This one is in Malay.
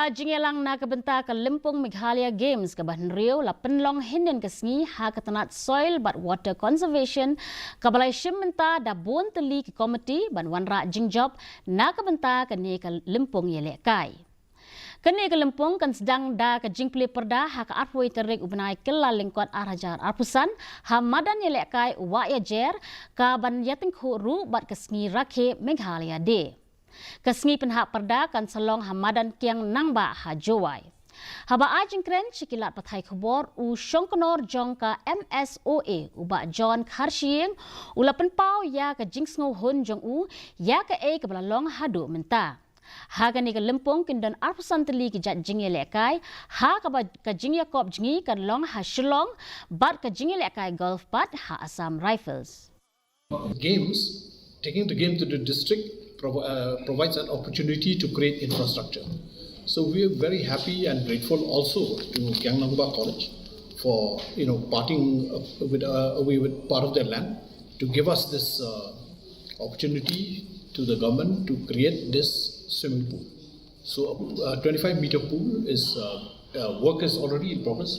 Jingïalang na Bynta ke Lympung Meghalaya Games ke Bahan Riau la penlong hinden ke sengi ha ketenat soil but water conservation ke balai Bynta da bon teli ke komiti ban wanra jingjob na ke Bynta ke ni ke Lympung yelek kai. Kini ke Lympung kan sedang da ke jingpli perda ha ke arpoi terik Bnaih kela lingkot arajar arpusan ha madan yelek kai wa ya jer ka ban yating khuru bat ke sengi rakhe Meghalaya de. Kesengi penhak perda kan selong hamadan kiang nangba ha jowai. Haba ajing kren cikilat patai khobor u syongkonor jong ka MSOA uba John KHASI ula penpau ya ke jingsngo hun jong u ya ke ke belalong hadu menta. Haga ni ke Lympung kindon arpusan teli ke jat Jingïalang kai ha ke Jingïalang jingi kan long ha Shillong bat ke Jingïalang kai golf bat ha Assam Rifles. Games, taking the game to the district provides an opportunity to create infrastructure. So we are very happy and grateful also to Jingïalang College for parting away with part of their land to give us this opportunity to the government to create this swimming pool. So a 25-meter pool is work is already in progress.